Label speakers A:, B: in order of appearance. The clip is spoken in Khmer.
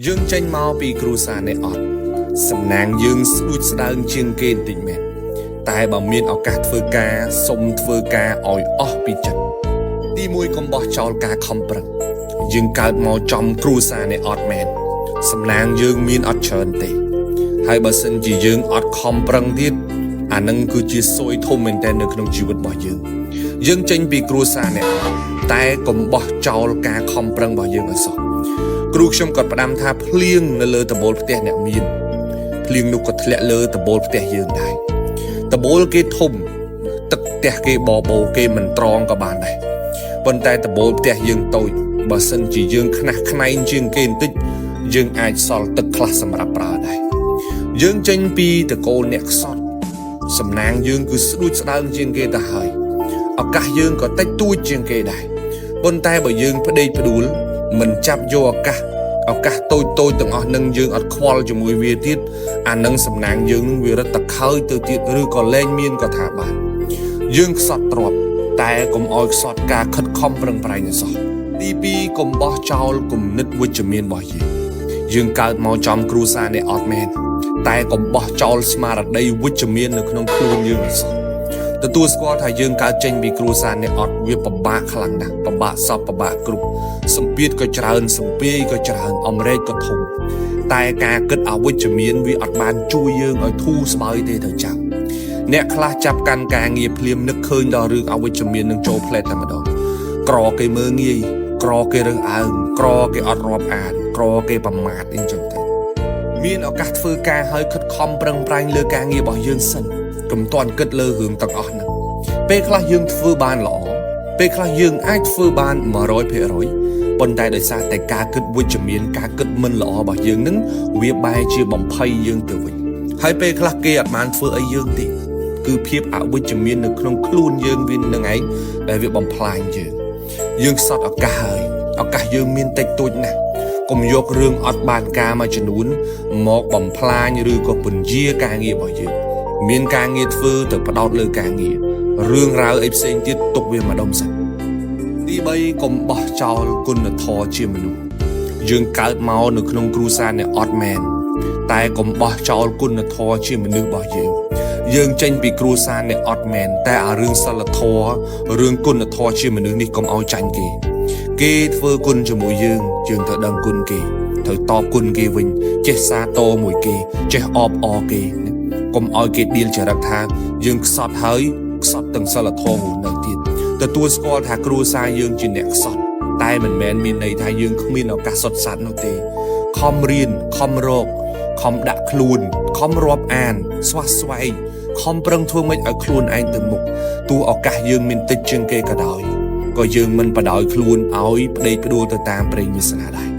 A: យើងចេញមកពីគ្រួសារនេះអត់សំណាងយើងស្ដួចស្ដើងជាងគេបន្តិចមែនតែបើមានឱកាសធ្វើការសុំធ្វើការឲ្យអស់ពីចិត្តទី1កុំបោះចោលការខំប្រឹងយើងកើតមកចំគ្រួសារនេះអត់មែនសំណាងយើងមានអត់ច្រើនទេហើយបើសិនជាយើងអត់ខំប្រឹងទៀតអានឹងគឺជាសួយធំមែនតើនៅក្នុងជីវិតរបស់យើងចេញពីគ្រួសារនេះតែកុំបោះចោលការខំប្រឹងរបស់យើងឲ្យសោះគ្រូខ្ញុំក៏ផ្ដាំថាភ្លៀងនៅលើដំបូលផ្ទះអ្នកមានភ្លៀងនោះក៏ធ្លាក់លើដំបូលផ្ទះយើងដែរដំបូលគេធំទឹកផ្ទះគេបបោគេមិនត្រង់ក៏បានដែរប៉ុន្តែដំបូលផ្ទះយើងតូចបើសិនជាយើងខ្នះខ្នែងជាងគេបន្តិចយើងអាចសល់ទឹកខ្លះសម្រាប់ប្រើដែរយើងចេញពីតកូលអ្នកខ្សត់សំណាងយើងគឺស្ដួចស្ដើងជាងគេទៅហើយឱកាសយើងក៏តិចតួចជាងគេដែរប៉ុន្តែបើយើងផ្ដេកផ្ដួលមិនចាប់យកឱកាសតូចទាំងអស់នឹងយើងអត់ខ្វល់ជាមួយវាទៀតអានឹងសំណាងយើងនឹងវារត់តខើយទៅទៀតឬក៏លែងមានក៏ថាបានយើងខ្សត់ទ្រពតែកុំឲ្យខ្សត់ការខិតខំប្រឹងប្រែងសោះទី2កុំបោះចោលគំនិតវិជ្ជមានរបស់យើងកើតមកចំគ្រួសារនេះអត់មែនតែកុំបោះចោលស្មារតីវិជ្ជមាននៅក្នុងខ្លួនយើងសោះទទួលស្គាល់ថាយើងកើតចេញពីគ្រួសារនេះអត់វាពិបាកខ្លាំងណាស់ពិបាកសពពិបាកគ្រប់សម្ពាធក៏ច្រើនសម្ពាយក៏ច្រើនអំរែកក៏ធំតែការគិតអវិជ្ជមានវាអត់បានជួយយើងឲ្យធូរស្បើយទេទៅចាំអ្នកខ្លះចាប់កាន់ការងារភ្លាមនឹកឃើញដល់រឿងអវិជ្ជមាននឹងចូលផ្លែតតែម្ដងក្រគេមើងងាយក្រគេរើសអើងក្រគេអត់រាប់អានក្រគេប្រមាថអីចឹងទៅមានឱកាសធ្វើការឲ្យខិតខំប្រឹងប្រែងលើការងាររបស់យើងសិនកុំទាន់គិតលើរឿងទាំងអស់ហ្នឹងពេលខ្លះយើងធ្វើបានល្អពេលខ្លះយើងអាចធ្វើបាន 100% ប៉ុន្តែដោយសារតែការគិតវិជ្ជមានការគិតមិនល្អរបស់យើងហ្នឹងវាបែរជាបំភ័យយើងទៅវិញហើយពេលខ្លះគេអត់បានធ្វើអីយើងទេគឺភាពអវិជ្ជមាននៅក្នុងខ្លួនយើងវានឹងឯងដែលវាបំផ្លាញយើងខ្សត់ឱកាសហើយឱកាសយើងមានតិចតួចណាស់កុំយករឿងអត់បានការមួយចំនួនមកបំផ្លាញឬក៏ពន្យាការងាររបស់យើងមានការងារធ្វើទៅផ្ដោតលើការងាររឿងរ៉ាវអីផ្សេងទៀតទុកវាម្ដុំសិនទី3កុំបោះចោលគុណធម៌ជាមនុស្សយើងកើតមកនៅក្នុងគ្រួសារនេះអត់មែនតែកុំបោះចោលគុណធម៌ជាមនុស្សរបស់យើងចេញពីគ្រួសារនេះអត់មែនតែអារឿងសិលធម៌រឿងគុណធម៌ជាមនុស្សនេះកុំឲ្យចាញ់គេធ្វើគុណជាមួយយើងត្រូវដឹងគុណគេត្រូវតបគុណគេវិញចេះសាទរមួយគេចេះអបអរគេកុំឲ្យគេដៀលចរិតថាយើងខ្សត់ហើយខ្សត់ទាំងសិលធម៌មួយនៅទៀតទទួលស្គាល់ថាគ្រួសារយើងជាអ្នកខ្សត់តែមិនមែនមានន័យថាយើងគ្មានឱកាសសុទ្ធសាធនោះទេខំរៀនខំរកខំដាក់ខ្លួនខំរាប់អានស្វះស្វែងខំប្រឹងធ្វើម៉េចឲ្យខ្លួនឯងទៅមុខទោះឱកាសយើងមានតិចជាងគេក៏ដោយក៏យើងមិនបដ ாய் ខ្លួនឲ្យផ្ដេកផ្ដួលទៅតាមប្រេងវាសនាដែរ